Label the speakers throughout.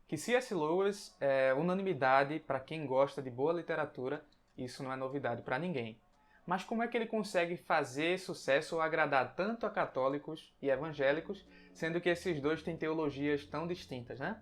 Speaker 1: Que C.S. Lewis é unanimidade para quem gosta de boa literatura, isso não é novidade para ninguém. Mas como é que ele consegue fazer sucesso ou agradar tanto a católicos e evangélicos, sendo que esses dois têm teologias tão distintas, né?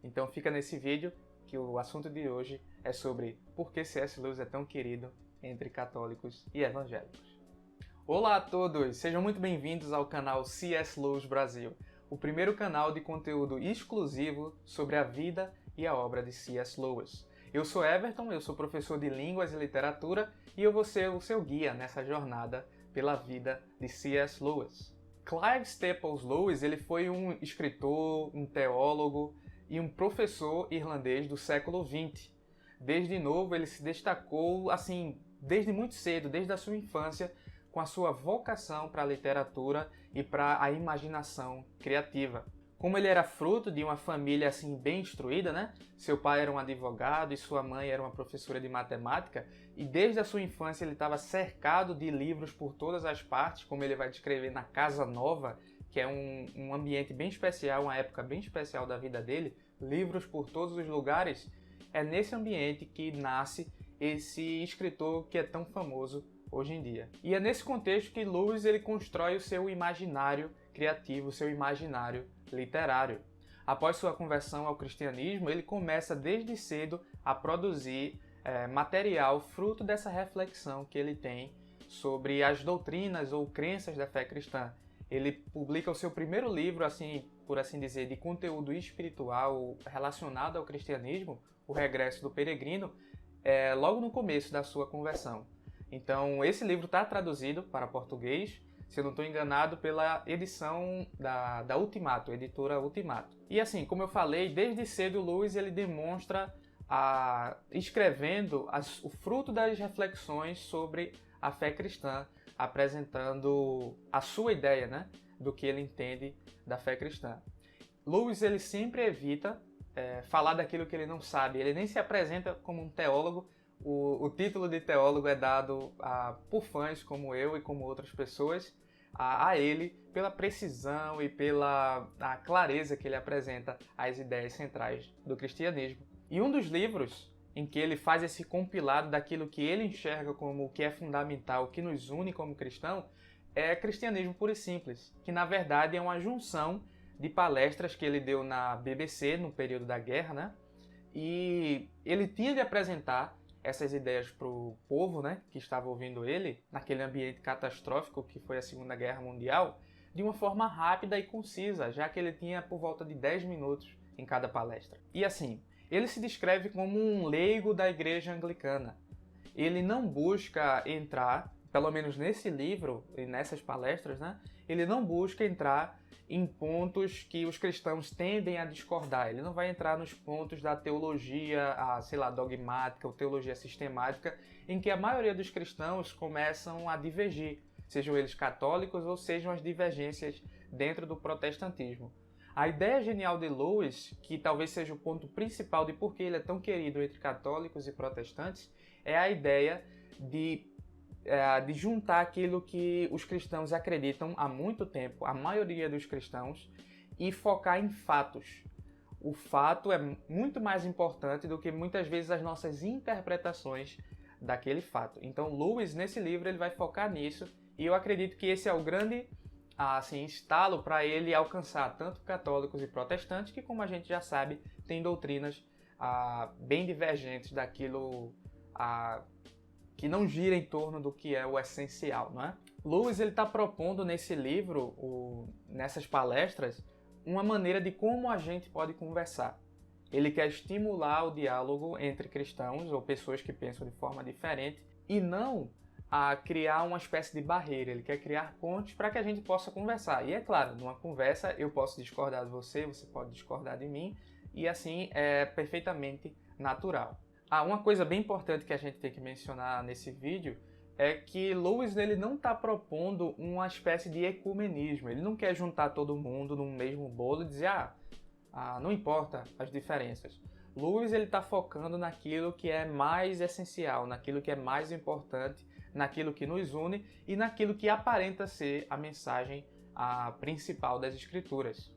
Speaker 1: Então fica nesse vídeo que o assunto de hoje é sobre por que C.S. Lewis é tão querido entre católicos e evangélicos. Olá a todos, sejam muito bem-vindos ao canal C.S. Lewis Brasil, o primeiro canal de conteúdo exclusivo sobre a vida e a obra de C.S. Lewis. Eu sou Everton, eu sou professor de Línguas e Literatura e eu vou ser o seu guia nessa jornada pela vida de C.S. Lewis. Clive Staples Lewis ele foi um escritor, um teólogo e um professor irlandês do século XX. Desde novo ele se destacou, desde muito cedo, desde a sua infância, com a sua vocação para a literatura e para a imaginação criativa. Como ele era fruto de uma família bem instruída, né? Seu pai era um advogado e sua mãe era uma professora de matemática, e desde a sua infância ele estava cercado de livros por todas as partes, como ele vai descrever na Casa Nova, que é um ambiente bem especial, uma época bem especial da vida dele, livros por todos os lugares. É nesse ambiente que nasce esse escritor que é tão famoso hoje em dia. E é nesse contexto que Lewis ele constrói o seu imaginário criativo, o seu imaginário literário. Após sua conversão ao cristianismo, ele começa desde cedo a produzir material fruto dessa reflexão que ele tem sobre as doutrinas ou crenças da fé cristã. Ele publica o seu primeiro livro, por assim dizer, de conteúdo espiritual relacionado ao cristianismo, O Regresso do Peregrino, logo no começo da sua conversão. Então, esse livro está traduzido para português, se eu não estou enganado, pela edição da Ultimato, editora Ultimato. E como eu falei, desde cedo o Lewis ele demonstra, escrevendo o fruto das reflexões sobre a fé cristã, apresentando a sua ideia, né, do que ele entende da fé cristã. Lewis ele sempre evita falar daquilo que ele não sabe, ele nem se apresenta como um teólogo. O título de teólogo é dado por fãs como eu e como outras pessoas a ele pela precisão e pela clareza que ele apresenta às ideias centrais do cristianismo. E um dos livros em que ele faz esse compilado daquilo que ele enxerga como o que é fundamental, o que nos une como cristão, é Cristianismo Puro e Simples, que na verdade é uma junção de palestras que ele deu na BBC no período da guerra, né? E ele tinha de apresentar essas ideias para o povo, né, que estava ouvindo ele, naquele ambiente catastrófico que foi a Segunda Guerra Mundial, de uma forma rápida e concisa, já que ele tinha por volta de 10 minutos em cada palestra. E ele se descreve como um leigo da Igreja Anglicana. Ele não busca entrar, pelo menos nesse livro e nessas palestras, né, ele não busca entrar em pontos que os cristãos tendem a discordar. Ele não vai entrar nos pontos da teologia, dogmática ou teologia sistemática, em que a maioria dos cristãos começam a divergir, sejam eles católicos ou sejam as divergências dentro do protestantismo. A ideia genial de Lewis, que talvez seja o ponto principal de por que ele é tão querido entre católicos e protestantes, é a ideia de juntar aquilo que os cristãos acreditam há muito tempo, a maioria dos cristãos, e focar em fatos. O fato é muito mais importante do que muitas vezes as nossas interpretações daquele fato. Então Lewis, nesse livro, ele vai focar nisso, e eu acredito que esse é o grande estalo para ele alcançar tanto católicos e protestantes, que, como a gente já sabe, tem doutrinas bem divergentes daquilo que não gira em torno do que é o essencial, não é? Lewis está propondo nesse livro, nessas palestras, uma maneira de como a gente pode conversar. Ele quer estimular o diálogo entre cristãos ou pessoas que pensam de forma diferente e não a criar uma espécie de barreira. Ele quer criar pontes para que a gente possa conversar. E é claro, numa conversa eu posso discordar de você, você pode discordar de mim, e assim é perfeitamente natural. Uma coisa bem importante que a gente tem que mencionar nesse vídeo é que Lewis ele não está propondo uma espécie de ecumenismo. Ele não quer juntar todo mundo num mesmo bolo e dizer não importa as diferenças. Lewis está focando naquilo que é mais essencial, naquilo que é mais importante, naquilo que nos une e naquilo que aparenta ser a mensagem principal das Escrituras.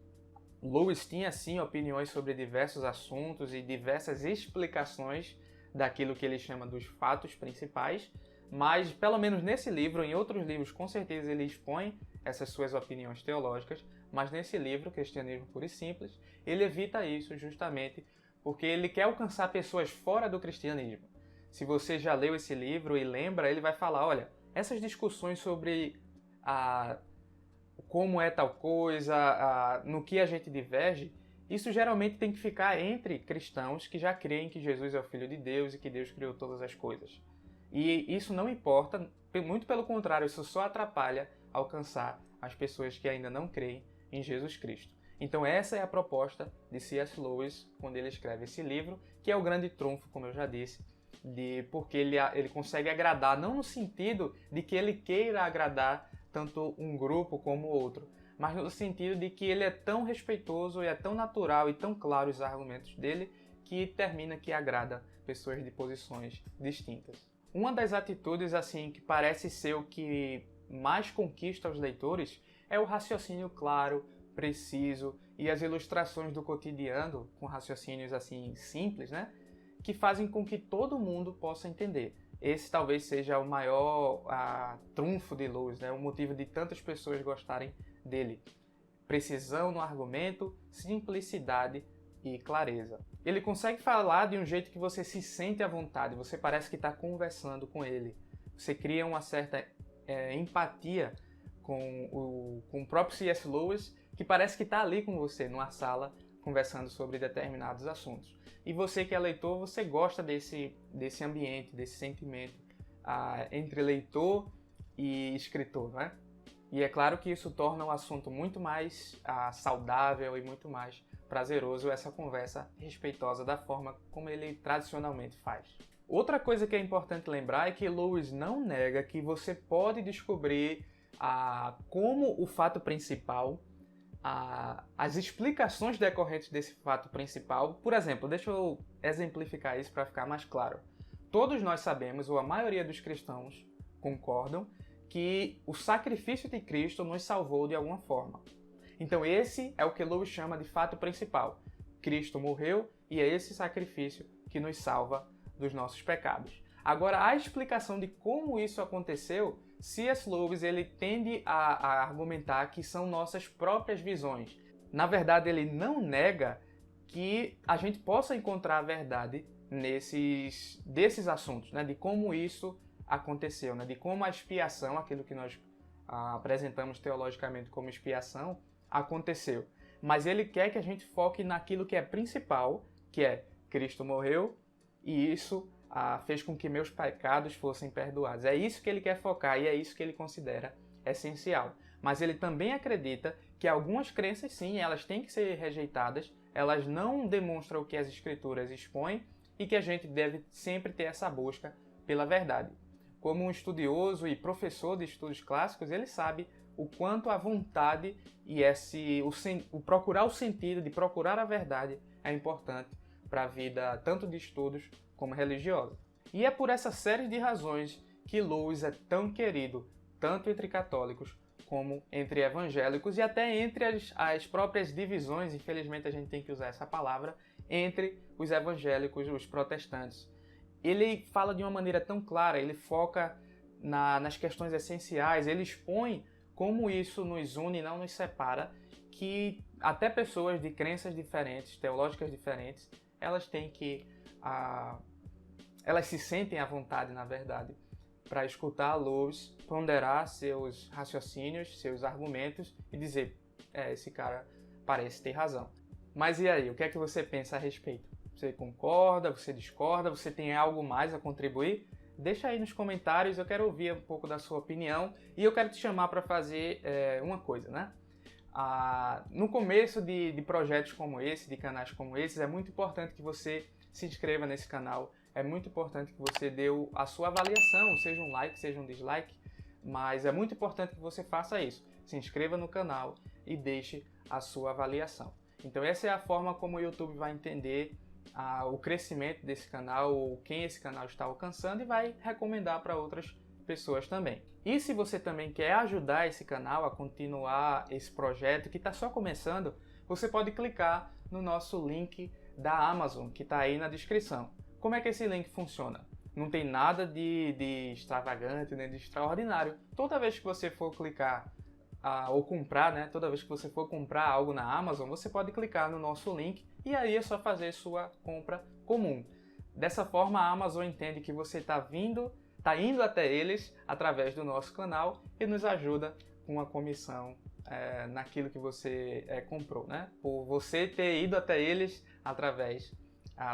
Speaker 1: Lewis tinha sim opiniões sobre diversos assuntos e diversas explicações daquilo que ele chama dos fatos principais, mas pelo menos nesse livro, em outros livros com certeza ele expõe essas suas opiniões teológicas, mas nesse livro, Cristianismo Puro e Simples, ele evita isso justamente porque ele quer alcançar pessoas fora do cristianismo. Se você já leu esse livro e lembra, ele vai falar, olha, essas discussões sobre como é tal coisa, no que a gente diverge, isso geralmente tem que ficar entre cristãos que já creem que Jesus é o Filho de Deus e que Deus criou todas as coisas. E isso não importa, muito pelo contrário, isso só atrapalha alcançar as pessoas que ainda não creem em Jesus Cristo. Então essa é a proposta de C.S. Lewis quando ele escreve esse livro, que é o grande trunfo, como eu já disse, porque ele consegue agradar, não no sentido de que ele queira agradar tanto um grupo como outro, mas no sentido de que ele é tão respeitoso e é tão natural e tão claro os argumentos dele que termina que agrada pessoas de posições distintas. Uma das atitudes assim que parece ser o que mais conquista os leitores é o raciocínio claro, preciso e as ilustrações do cotidiano com raciocínios assim simples, né, que fazem com que todo mundo possa entender. Esse talvez seja o maior trunfo de Lewis, né, o motivo de tantas pessoas gostarem dele. Precisão no argumento, simplicidade e clareza. Ele consegue falar de um jeito que você se sente à vontade, você parece que está conversando com ele. Você cria uma certa empatia com o próprio C.S. Lewis, que parece que está ali com você, numa sala, conversando sobre determinados assuntos. E você que é leitor, você gosta desse ambiente, desse sentimento entre leitor e escritor, né? E é claro que isso torna o assunto muito mais saudável e muito mais prazeroso, essa conversa respeitosa da forma como ele tradicionalmente faz. Outra coisa que é importante lembrar é que Lewis não nega que você pode descobrir como o fato principal, as explicações decorrentes desse fato principal. Por exemplo, deixa eu exemplificar isso para ficar mais claro. Todos nós sabemos, ou a maioria dos cristãos concordam, que o sacrifício de Cristo nos salvou de alguma forma. Então esse é o que Lewis chama de fato principal. Cristo morreu e é esse sacrifício que nos salva dos nossos pecados. Agora, a explicação de como isso aconteceu, C.S. Lewis ele tende a argumentar que são nossas próprias visões. Na verdade, ele não nega que a gente possa encontrar a verdade desses assuntos, né? De como isso aconteceu, né? De como a expiação, aquilo que nós apresentamos teologicamente como expiação, aconteceu. Mas ele quer que a gente foque naquilo que é principal, que é Cristo morreu e isso fez com que meus pecados fossem perdoados. É isso que ele quer focar e é isso que ele considera essencial. Mas ele também acredita que algumas crenças, sim, elas têm que ser rejeitadas, elas não demonstram o que as Escrituras expõem e que a gente deve sempre ter essa busca pela verdade. Como um estudioso e professor de estudos clássicos, ele sabe o quanto a vontade e o procurar o sentido de procurar a verdade é importante para a vida tanto de estudos como religiosa. E é por essa série de razões que Lewis é tão querido, tanto entre católicos como entre evangélicos e até entre as próprias divisões, infelizmente a gente tem que usar essa palavra, entre os evangélicos e os protestantes. Ele fala de uma maneira tão clara, ele foca nas questões essenciais, ele expõe como isso nos une e não nos separa, que até pessoas de crenças diferentes, teológicas diferentes, elas têm que elas se sentem à vontade, na verdade, para escutar Lewis, ponderar seus raciocínios, seus argumentos e dizer, esse cara parece ter razão. Mas e aí, o que é que você pensa a respeito? Você concorda, você discorda, você tem algo mais a contribuir? Deixa aí nos comentários, eu quero ouvir um pouco da sua opinião e eu quero te chamar para fazer uma coisa, né? No começo de projetos como esse, de canais como esses, é muito importante que você se inscreva nesse canal, é muito importante que você dê a sua avaliação, seja um like, seja um dislike, mas é muito importante que você faça isso. Se inscreva no canal e deixe a sua avaliação. Então essa é a forma como o YouTube vai entender o crescimento desse canal, ou quem esse canal está alcançando, e vai recomendar para outras pessoas também. E se você também quer ajudar esse canal a continuar esse projeto que está só começando, você pode clicar no nosso link da Amazon, que está aí na descrição. Como é que esse link funciona? Não tem nada de extravagante, nem de extraordinário. Toda vez que você for clicar ou comprar, né? Toda vez que você for comprar algo na Amazon, você pode clicar no nosso link e aí é só fazer sua compra comum. Dessa forma, a Amazon entende que você está indo até eles através do nosso canal e nos ajuda com a comissão naquilo que você comprou, né? Por você ter ido até eles através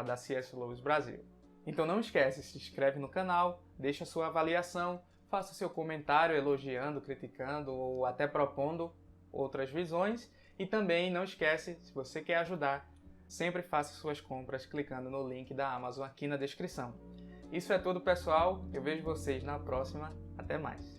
Speaker 1: da C.S. Lewis Brasil. Então não esquece, se inscreve no canal, deixa sua avaliação, faça seu comentário elogiando, criticando ou até propondo outras visões. E também não esquece, se você quer ajudar, sempre faça suas compras clicando no link da Amazon aqui na descrição. Isso é tudo, pessoal. Eu vejo vocês na próxima. Até mais.